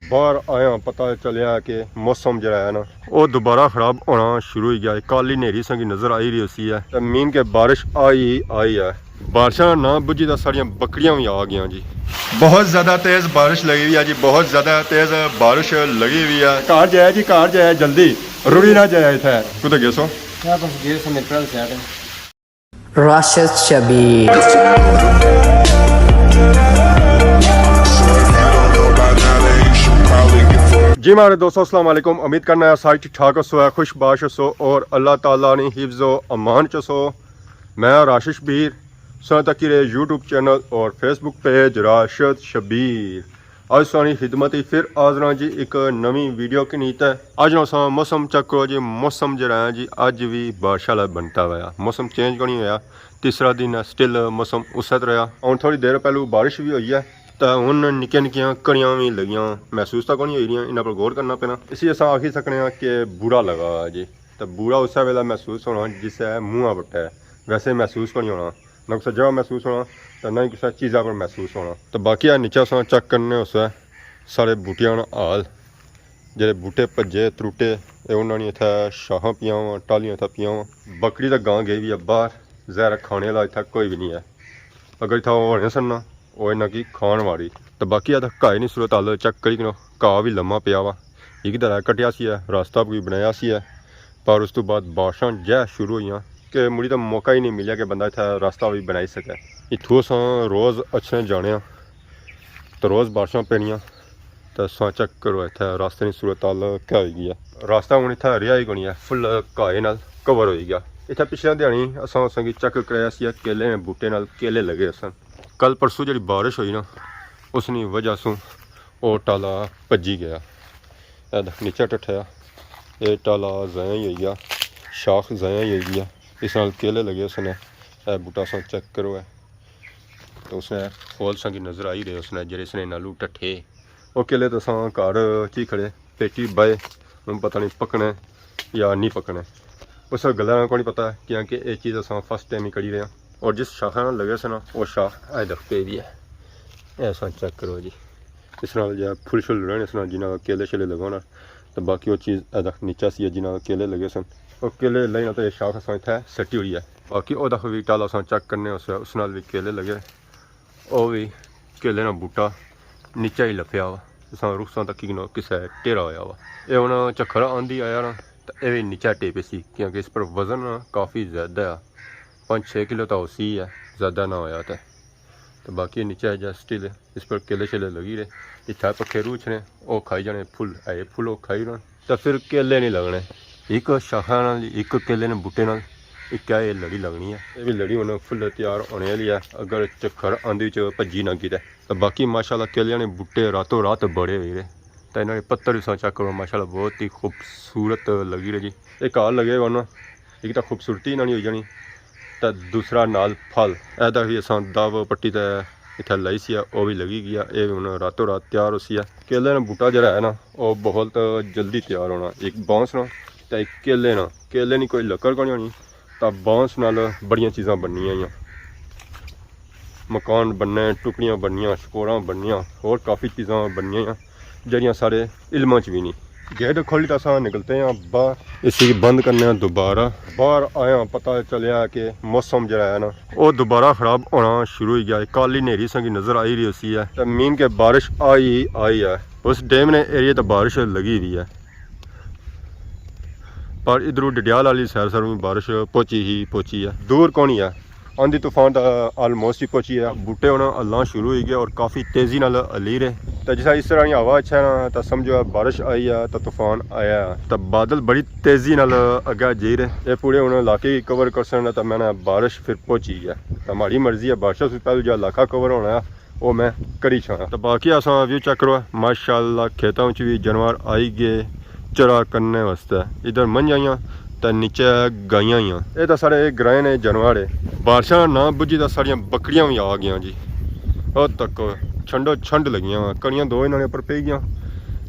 बाहर आया पता चलिया कि मौसम जरा है ना वो दोबारा ख़राब होना शुरू हो गया है। काली नेरी संगी नज़र आई रही उसी है तो मीन के बारिश आई है। बारिशा ना बुझी तो सारिया बकरियां भी आ गई जी। बहुत ज़्यादा तेज़ बारिश लगी हुई है जी, बहुत ज़्यादा तेज़ बारिश लगी हुई है। कार जाए जी, कार जाए जल्दी, रुड़ी ना जाए इतना कुछ गेसो Rashid Shabir. जी मारे दोस्तों अस्सलाम वालेकुम, उम्मीद करना है सारी ठीक ठाक हो, खुशबाश हो और अल्लाह ताला ने हिफ्ज़ अमान चो। मैं राशिद शबीर सन तक यूट्यूब चैनल और फेसबुक पेज राशिद शबीर अज सानी खिदमत ही फिर हाज़र जी एक नवी वीडियो की नीत है। अज ना मौसम चेक करो जी, मौसम जरा है जी अज भी बारिश वाला बनता हुआ, मौसम चेंज को नहीं होया, तीसरा दिन है स्टिल मौसम उस तरह हूँ। थोड़ी देर पहलू बारिश भी हुई है तो हूँ निक्कियां निक्कियां कड़ियां भी लगियां, महसूस तो कोई नहीं हो रही, इन्हों पर गौर करना पैना। इसी अस आखी सकने कि बुरा लगा जी, तो बुरा उस वेला महसूस होना जिससे मुँह बट्टा है, वैसे महसूस को नहीं होना, ना किसी जगह महसूस होना तो ना ही किसी चीज़ा पर महसूस होना। तो बाकी है नीचे अस चेक करने उस सारे बूटियां हाल जे बूटे भज्जे त्रुटे उन्होंने इतना शाहां पियां वा टालियां इतना पियां वा। बकरी तो गां गई भी है बाहर, जहर खाने वाला इतना कोई भी नहीं है, अगर इतना होने सन ना वो इन्ना की खाण वाली। तो बाकी है घाए नहीं सूरत हाल चेक करी करो, घा भी लम्मा पिया वा, एक दरा कटिया सी है, रास्ता भी बनाया सी है, पर उस तो बाद बारिशां जै शुरू हुई कि मुड़ी तो मौका ही नहीं मिलिया कि बंदा इतना रास्ता भी बनाई सके। इतों अस रोज़ अच्छे जाने तो रोज़ बारिशां पैनियां तो अस चेक करो इतना रास्ते की सूरत हाल क्या हो गई है। रास्ता हूँ इतना रिहा ही कोनी है, फुल घाए नाल कवर हो गया। इतना पिछले दिहाड़ी असा चेक कराया सी केले बूटे नाल केले लगे असन। कल परसों जी बारिश हुई ना उसकी वजह से वो टाला भज्जी गया, नीचे टठया ये टाला ज़ाया ही हो गया, शाख ज़ाया ही हो गया, इस नाल केले लगे उसने बूटा सा चेक करो है तो उसने फॉल संगी नज़र आई रहे उसने जे इसने नालू टठे वो केले तो अस घर ची खड़े पेटी बाए, हम पता नहीं पकने या नहीं पकने उस गल्ला को नहीं पता क्योंकि ये चीज़ अस फर्स्ट टाइम ही करी रहे हैं। और जिस शाखा लगे सन वो शाख अज तक पे भी है, ऐसा चेक करो जी। इस नाल जो फुल शुल रहने इस नाल जिन्होंने केले शेले लगाना तो बाकी वो चीज़ अज तक नीचा सी जिन्होंने केले लगे सन वो केले लेना तो ये शाख अस इतना सट्टी हुई है। बाकी वो दख भी टाला अस चेक करने उस नाल भी केले लगे, वो भी केले ना बूटा नीचा ही लफिया वा, रुखसा तक किसा टेरा होया वा। ये हूँ झक्खर आंधी आया ना तो यह भी नीचा टेपे सी क्योंकि इस पर वजन काफ़ी ज़्यादा है, 5-6 किलो तो उसी है, ज़्यादा ना होया तो बाकी नीचे है स्टिल इस पर केले शेले लगी रहे, इतना पखे रूछ ने वो खाई जाने फुल आए फुल वो खाई रहे तो फिर केले नहीं लगने। एक शाखा नाल एक केले ने बूटे नाल एक क्या ये लड़ी लगनी है, ये भी लड़ी होने फुल तैयार होने वाली है अगर झक्खर आंधी च भज्जी ना गिरे। तो बाकी माशाल्लाह केलियां ने बूटे रातों रात बड़े हुए रहे तो इन्होंने पत्तर भी चेक करो माशाल्लाह बहुत ही खूबसूरत लगी रहे जी। एक हाल लगे वरना एक तो खूबसूरती इन्होंने हो जानी तो दूसरा नाल फल ऐसा भी अस दाव पट्टी तो इतना लाई सी वो भी लगी गया, ये हूँ रातों रात तैयार हो सी है। केले ना बूटा जरा है ना वो बहुत जल्दी तैयार होना, एक बांस ना तो एक केले ना, केले नहीं कोई लकड़ को नहीं होनी तो बांस नाल बड़िया चीज़ा बननिया, मकान बनने, टुकड़ियाँ बननिया, शकोरां बननिया, होर काफ़ी चीज़ा बननिया जड़ियाँ सारे इल्मां च भी नहीं। गेट खोली तो अस निकलते हैं बाहर, इसी बंद करने दोबारा बाहर आया पता चलिया कि मौसम जरा है ना वो दोबारा ख़राब होना शुरू हो गया है। काली नेरी संगी नज़र आई रही उसी है तो मीन के बारिश आई है, उस डैम ने एरिया तो बारिश लगी हुई है पर इधरों डडियाल वाली सैर सर में बारिश पहुँची है, दूर कौन ही है। आंधी तूफान तो आलमोस्ट ही पहुँची है, बूटे होना अल्लाह शुरू हो गया और काफ़ी तेज़ी नाल अली रहे तो जिस इस तरह की हवा अच्छा ना तो समझो बारिश आई है तो तूफान आया तो बादल बड़ी तेज़ी नाल अगे जी रहे, ये पूरे हूँ इलाके कवर कर सकना तो मैंने बारिश फिर पहुँची है तो हमारी मर्जी है बारिश से पहले जो इलाका कवर होना है वो मैं करी छा। तो बाकी अस व्यू चेक करो माशाल्लाह खेतों भी जानवर आई गए चरा करने वास्ते, इधर मंझाइयाँ तो नीचे गाइयां ही ये तो साढ़े ग्रां ने जानवर है। बारिशा ना बुझी तो सारिया बकरियां भी आ गई जी, और तक छंडो छंड लगियां कड़ियां दो इन्होंने उपर पे गई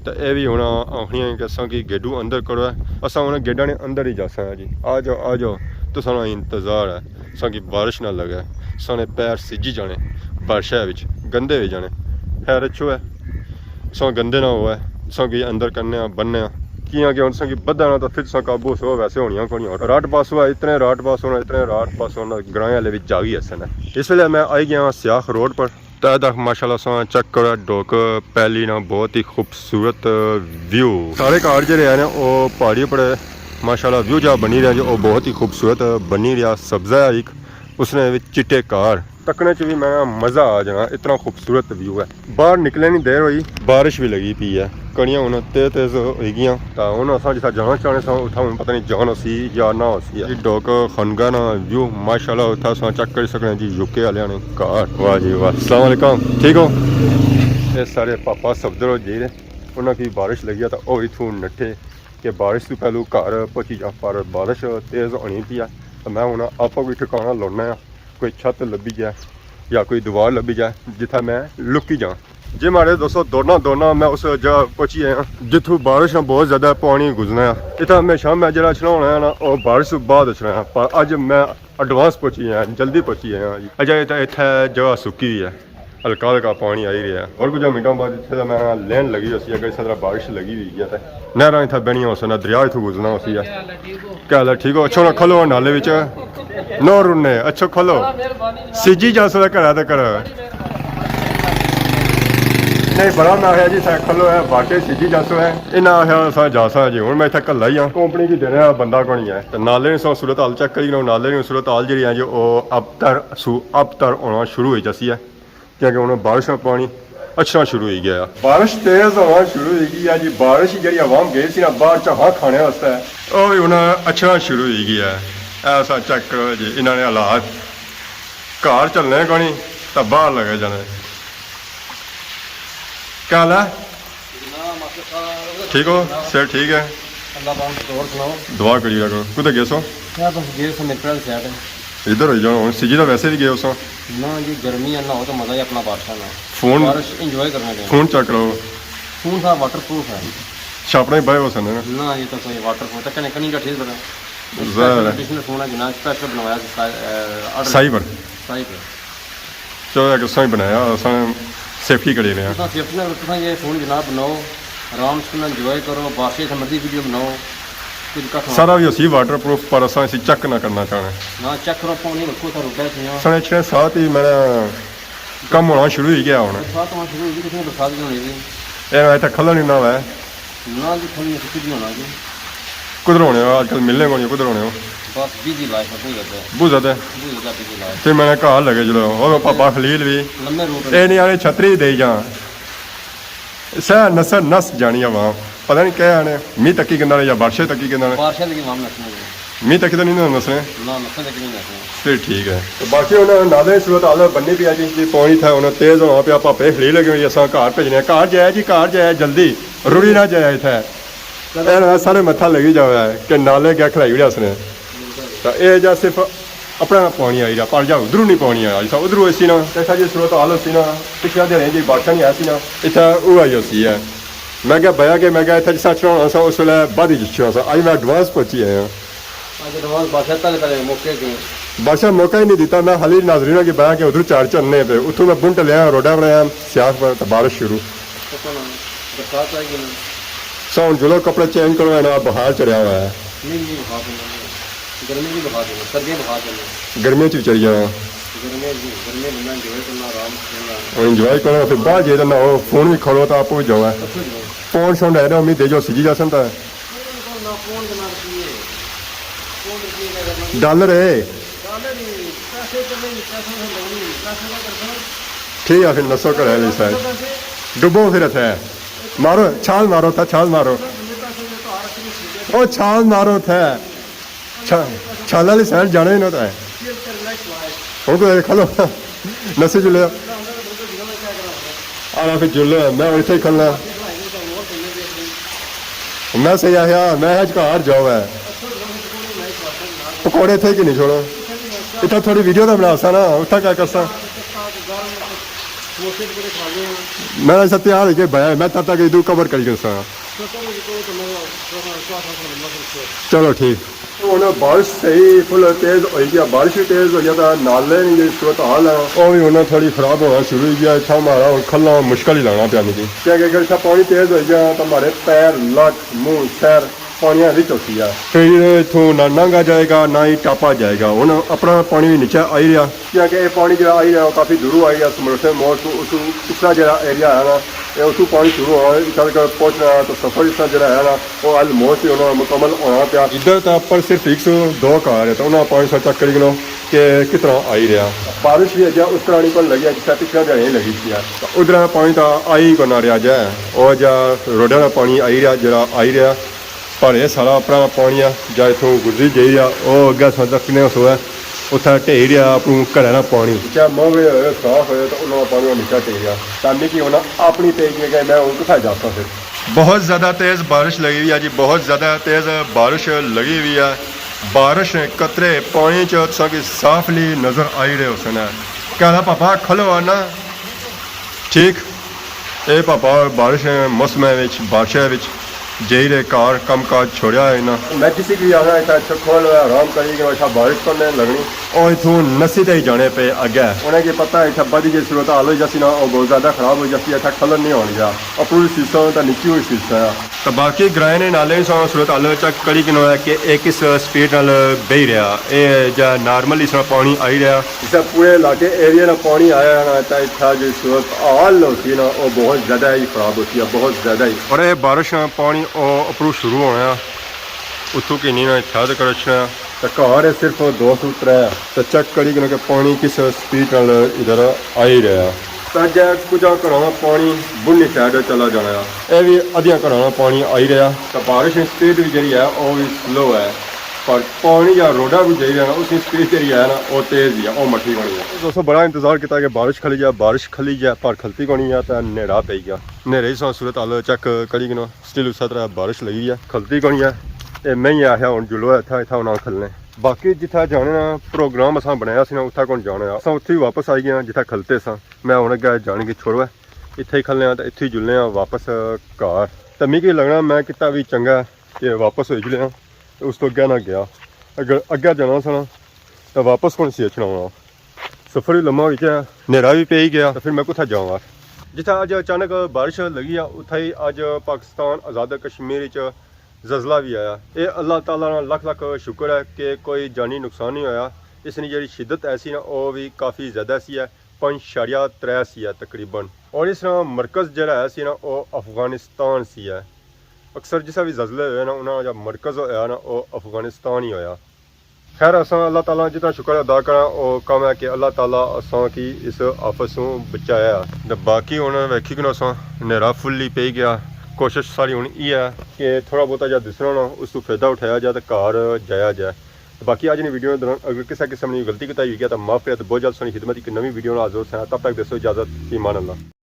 तो यह भी होना आखियां कि असा कि गेडू अंदर करो है, असा उन्हें गेडा ने अंदर ही जासा है जी। आ जाओ तो साना इंतज़ार है सा कि बारिश ना लगे, साने पैर सिजी जाने बारिशा गंदे हो जाने। खैर अच्छो है सो गंदे ना होए सो कि अंदर करने बनने कियां कि उनसे कि बदा ना तो फिर सो काबू सो वैसे होनी कोनी और राट पास हुआ इतने राट पास होना ग्रां वाले भी जागी हसन है। इस वेले मैं आई गया स्याख रोड पर तक माशाल्लाह सो चेक करो डोक पहली ना बहुत ही खूबसूरत व्यू सारे कार जो हैं वो पहाड़ी पर माशाल्लाह व्यू जहाँ बनी रहा जो वो बहुत ही खूबसूरत बनी रहा सब्जा एक उसने भी चिट्टे कार तकने च भी मैं मज़ा आ जाना इतना खूबसूरत व्यू है। बाहर निकले नहीं देर हुई बारिश भी लगी पी है कड़ियाँ हूँ तेज होगियाँ तो हूँ अस जितना जाना चाहने सा उतना हूँ पता नहीं जान सी या ना हो सी डोक खनगा ना व्यू माशाल्लाह उतना अस चेक कर सकते जी यूके वाले ने कार वाह जी वाह अस्सलाम वालेकुम ठीक हो। ये सारे पापा सफदर हो जी उन्हें की बारिश लगी तो वह इतों नट्ठे कि बारिश तो पहलू घर पहुँची जा पर बारिश तेज़ होनी पी है तो मैं हूँ आप कोई ठिकाना लाना कोई छत लभी जाए या कोई दीवार लभी जाए जिथा मैं लुकी जा जी मारे दोस्तों दौड़ना मैं उस जगह पहुँची आया जितों बारिश बहुत ज़्यादा पानी गुजरना इतना हमेशा मैं जरा चढ़ाना है ना और बारिश तो बाद चढ़ाया पर अज मैं एडवांस पहुँची आया जल्दी पहुँची आया जी अजय इतने जगह सुकी हुई है हल्का हल्का पानी आई रहा है और कुछ मिनटों बाद इतने मैं लैन लगी उसी अगर इस तरह बारिश लगी हुई है तो नहर इतना बनिया उस दरिया इतों गुजरना उसी है क्या हाल है ठीक हो अच्छो ना खलो नाले बिच नो रुने अच्छो खलो सिजी जा सकता घरा तो घर नहीं बड़ा मैं आया जी खलो है वाकई सिजी जा सकता है इन्ना आया जा सकता जी हूँ मैं इतना कला ही हाँ कंपनी की देने वाला बंदा को नहीं है तो नाले ने सूरत हाल चेक करी नाले ने सूरत हाल जी है जी वो अब तर होना शुरू हो जैसी है क्योंकि उन्होंने बारिश का पानी अच्छा शुरू हो गया बारिश तेज होना शुरू हो गई है जी बारिश जी आवाम गई सी ना बाहर चाह खाने वास्ते वो भी उन्हें अच्छा शुरू हो गया है ऐसा चेक करो जी इन्होंने हालात घर चलने को नहीं तो बाहर लगे जाने क्या हाल है ठीक हो सर ठीक है दुआ करी रखो कुछ गए सो इधर हो जाओ सिजी तो वैसे भी गए उस ना जी गर्मी है ना हो तो मज़ा ही अपना बारिश ना फोन बारिश इंजॉय करने का फोन चेक करो फोन था वाटर प्रूफ है छापना ही बाय हो सकते हैं ना ये तो कोई वाटर प्रूफ तक कहीं का ठीक बना ज़ाहिर है ट्रेडिशनल फोन है जनाब स्पेशल बनवाया सही पर साई पर चलो एक सही बनाया असें सेफ्टी करी रहे हैं तो सेफ्टी में तुम ये फ़ोन जनाब बनाओ आराम से इंजॉय करो बारिश मर्जी वीडियो बनाओ सारा भी उसी वाटर प्रूफ पर असें इसे चेक ना करना चाहना ना चेक करो पानी रखो तो रुपये से साढ़े 6 सात ही मेरा कम होना शुरू हो गया हूँ सात वहाँ शुरू होगी कितनी बरसात भी होनी थी ये इतना खला नहीं ना है ना जी थोड़ी कुछ भी होना जी कुधर होने हो आजकल मिलने को नहीं कुधर होने हो बस बिजी लाइफ है बहुत ज़्यादा बिजी लाइफ फिर मैंने घर लगे चलो और पापा खलील भी लम्बे रूट ये नहीं आने छतरी दे जा सह नसर नस जानी है वहाँ पता नहीं क्या आने मी तकी किन्ना या बारिशें तकी किन्ना बारिश की माम नसने मी तकी तो नहीं नसने ना नसने तक नहीं नसने फिर ठीक है तो बाकी उन्हें नाले सूरत हाल बननी पी जी पानी था उन्हें तेज होना पे पापे खली लगे हुई अस घर भेजने घर जाए जी घर जाए जल्दी रुड़ी ना जाए इतने सारे मत्था लगी जाए कि नाले क्या खलाई उड़े उसने तो ये जा सिर्फ अपना पानी आई रहा पर जा उधरों नहीं पानी आया उधरों ऐसी ना ऐसा जी सूरत हाल सी ना पिछले दिन जी बारिश नहीं आई ना इतना वो आई सी है मैं क्या बया कि मैं क्या इतना जिस चढ़ाना सा उस वे बाद ही जिच्छा सा अभी मैं एडवांस पहुंची आया बादशाह मौका ही नहीं दिता मैं हाली नाजरीना की बया कि उधर चार चलने पे उतों मैं बुंट लिया रोडा बनाया सियाह पर तो बारिश शुरू सो जुलो कपड़े चेंज करो है ना बुखार चढ़िया हुआ है गर्मियों चढ़ जाओ इंजॉय करो फिर बाद जे ना हो फोन भी खोलो तो आप हो जाओ फोन शोन है ना उम्मीद दे जो सीजी जा सकता है डॉलर है ठीक है फिर नसो कर है शायद डुबो फिर है मारो छाल मारो था छाल मारो ओ छाल मारो था छाल वाली साइड जाना ही ना था उनको खलो नशे जुले आना फिर जुले मैं इतने ही खलना मैं सही आया मैं आज घर जाओ है पकौड़े थे कि नहीं छोड़ो इतना थोड़ी वीडियो तो बना सा ना उतना क्या कर सा मैं ऐसा तैयार है कि भाई मैं तब तक इधर कवर कर सा चलो ठीक ਹੁਣ ਬਾਰਿਸ਼ ਸਹੀ ਫੁੱਲ ਤੇਜ਼ ਹੋਈ ਗਿਆ ਬਾਰਿਸ਼ ਵੀ ਤੇਜ਼ ਹੋ ਜਾਂਦਾ ਨਾਲੇ ਨਹੀਂ ਜਿਹੜੀ ਸੂਰਤ ਹਾਲ ਹੈ ਉਹ ਵੀ ਉਹਨਾਂ ਥੋੜੀ ਖਰਾਬ ਹੋਣਾ ਸ਼ੁਰੂ ਹੋ ਗਿਆ ਇੱਥਾ ਹਮਾਰਾ ਹੁਣ ਖੱਲਾ ਮੁਸ਼ਕਲ ਹੀ ਲਾਣਾ ਪਿਆ ਨਹੀਂ ਕਿ ਅਗਰ ਇੱਥਾ ਪਾਣੀ ਤੇਜ਼ ਹੋ ਗਿਆ ਤਾਂ ਹਮਾਰੇ ਪੈਰ ਲੱਕ ਮੂੰਹ ਸਿਰ ਪਾਣੀਆਂ ਵਿੱਚ ਹੋਤੀ ਆ ਫਿਰ ਇੱਥੋਂ ਨਾ ਨੰਗਾ ਜਾਏਗਾ ਨਾ ਹੀ ਟਾਪਾ ਜਾਏਗਾ ਹੁਣ ਆਪਣਾ ਪਾਣੀ ਵੀ ਨੀਚੇ ਆਈ ਰਿਹਾ ਕਿਉਂਕਿ ਇਹ ਪਾਣੀ ਜਿਹੜਾ ਆਈ ਰਿਹਾ ਉਹ ਕਾਫੀ ਦੂਰੋਂ ਆਈ ਰਿਹਾ ਸਮਰਸੇ ਮੋੜ ਤੋਂ ਉਸ ਪਿਛਲਾ ਜਿਹੜਾ ਏਰੀਆ ਹੈ ਨਾ ਇਹ ਉਸੋਂ ਪਾਣੀ ਸ਼ੁਰੂ ਹੋਇਆ ਇੱਥੇ ਤੱਕ ਪਹੁੰਚਣਾ ਤਾਂ ਸਫਰ ਇਸ ਜਿਹੜਾ ਹੈ ਨਾ ਉਹ ਆਲਮੋਸਟ ਹੀ ਉਹਨਾਂ ਮੁਕੰਮਲ ਹੋਣਾ ਪਿਆ ਇੱਧਰ ਤਾਂ ਪਰ ਸਿਰਫ 102 ਕਾਰ ਹੈ ਤਾਂ ਉਹਨਾਂ ਪਾਣੀ ਸਾ ਚੈੱਕ ਕਰੀ ਲਓ ਕਿ ਕਿਸ ਤਰ੍ਹਾਂ ਆਈ ਰਿਹਾ ਬਾਰਿਸ਼ ਵੀ ਅਜਾ ਉਸ ਤਰ੍ਹਾਂ ਨਹੀਂ ਪਰ ਲੱਗਿਆ ਜਿਸ ਤਰ੍ਹਾਂ ਪਿਛਲਾ ਦਿਹਾੜੇ ਨਹੀਂ ਲੱਗੀ ਸੀ ਤਾਂ ਉਧਰ ਪਾਣੀ ਤਾਂ ਆਈ ਕੋ ਨਾ ਰਿਹਾ ਜਾ ਉਹ ਜਾਂ ਰੋਡਾਂ ਦਾ ਪਾਣੀ ਆਈ ਰਿਹਾ ਜਿਹੜਾ ਆਈ ਰਿਹਾ ਪਰ ਇਹ ਸਾਰਾ ਆਪਣਾ ਪਾਣੀ ਆ ਜਾਂ ਇੱਥੋਂ ਗੁਜ਼ਰੀ ਜਾਈ ਆ ਉਹ ਅੱਗੇ ਸੰਦਕ ਕਿਨੇ ਹੋਇਆ ਉੱਥੇ ਢੇਰ ਰਿਹਾ ਆਪਣੂ ਘਰਾਂ ਦਾ ਪਾਣੀ ਚਾਹ ਮੋਵੇ ਹੋਇਆ ਸਾਫ ਹੋਇਆ ਤਾਂ ਉਹਨਾਂ ਪਾਣੀ ਨੀਚਾ ਢੇਰਿਆ ਤਾਂ ਨਹੀਂ ਕਿ ਉਹਨਾਂ ਆਪਣੀ ਤੇਜ਼ ਗਏ मैं उनको कितना जाता फिर बहुत ज़्यादा तेज़ बारिश लगी हुई है जी बहुत ज़्यादा तेज़ बारिश लगी हुई है बारिश ने कतरे पानी च साफली नज़र आई रहे उसने कहना पापा खलो आना ठीक ये पापा बारिश मौसम बारिश जेरे कार कम काज छोड़िया है ना मैं किसी की आना इतना अच्छा खोल आराम करेगी अच्छा बारिश करने लगनी और इथों नसी ते ही जाने पे अगे उन्हें की पता है इतना बड़ी जी सूरत हाल हो जाती ना और बहुत ज़्यादा खराब हो जाती है इतना कलर नहीं होने गया और पूरी शीशा तो नीची हुई शीशा है तो बाकी ग्राए ने नाले सूरत हाल चेक करी कि कि एक इस स्पीड नाल बही रहा ये जा नॉर्मल इस पानी आई रहा इस पूरे इलाके एरिया ना पानी आया ना तो इतना जो सूरत हाल होती है ना वो बहुत ज़्यादा ही खराब होती है बहुत ज़्यादा ही और ये बारिश पानी ਉਹ ਅਪਰੂ ਸ਼ੁਰੂ ਹੋਣਾ ਉੱਥੋਂ ਕਿ ਨਹੀਂ ਨਾ ਇੱਥਾ ਤੱਕ ਰਚਣਾ ਤਾਂ ਘਰ ਹੈ ਸਿਰਫ 203 ਤਾਂ ਚੈੱਕ ਕਰੀ ਕਿ ਪਾਣੀ ਕਿਸ ਸਪੀਡ ਨਾਲ ਇਧਰ ਆਈ ਰਿਹਾ ਤਾਂ ਜੇ ਕੁਝ ਘਰਾਂ ਦਾ ਪਾਣੀ ਬੁੰਨੀ ਸਾਈਡ ਚਲਾ ਜਾਣਾ ਆ ਇਹ ਵੀ ਅਧੀਆਂ ਘਰਾਂ ਦਾ ਪਾਣੀ ਆਈ ਰਿਹਾ ਤਾਂ ਬਾਰਿਸ਼ ਦੀ ਸਪੀਡ ਵੀ ਜਿਹੜੀ ਹੈ ਉਹ ਵੀ ਸਲੋ ਹੈ पर पानी या रोडा भी जाई रहना उसकी स्पीड जी है ना वो तेज़ ही है वो मट्टी बनी है दोस्तों बड़ा इंतजार किया कि बारिश खली जाए पर खलती को नहीं है तो नेड़ा पै गया नेरे ही सूरत हाल चेक करी कि स्टिल उस तरह बारिश लगी है खलती को नहीं है ये मैं ही आया हूँ जुलो इतना इतना ना खलने बाकी जिथे जाने ना प्रोग्राम असा बनाया उत्थे कौन जाने अस उत्थे वापस आई गए जिथे खलते सा मैं हूँ अगर जाने की छोड़ो इत्थे ही खलने तो इत्थे ही जुलने वापस घर तो मिगी लगना मैं कितना भी चंगा कि वापस हो जुलिया उस तो अगे ना गया अगर अगे जाना सा तो वापस कौन सी अचना आना सफ़र भी लम्मा हो गया नेरा भी पे ही गया तो फिर मैं कुत्थे जाऊँगा जिथे अज अचानक बारिश लगी है उत्थे ही अज पाकिस्तान आज़ाद कश्मीर जज़ला भी आया ये अल्लाह ताला ना लख लख शुक्र है कि कोई जानी नुकसान नहीं होया इसकी जी शिद्दत ऐसी ना वो भी काफ़ी ज़्यादा सी है 5.3 सी है तकरीबन और इस मरकज़ जरा है ना वो अफगानिस्तान सी है अक्सर जिस भी जज़ले हुए ना उन्होंने जब मरकज़ होया ना वो अफगानिस्तान ही होया खैर असा अल्लाह ताला जितना शुक्र अदा करा वो कम है कि अल्लाह ताला असा की इस आफत से बचाया तो बाकी उन्होंने वेखी कि असा नेरा फुल्ली पे गया कोशिश सारी हूँ ये है कि थोड़ा बहुता जब दूसरा ना उस तो फायदा उठाया जाए तो घर जाया जाए बाकी अज की वीडियो के दौरान अगर किसी किस्म की गलती बताई गई तो माफ़ करे तो बहुत जल्द सोनी खिदमत की नवी वीडियो हाजिर होना तब तक दसो इजाज़त ईमान अल्लाह।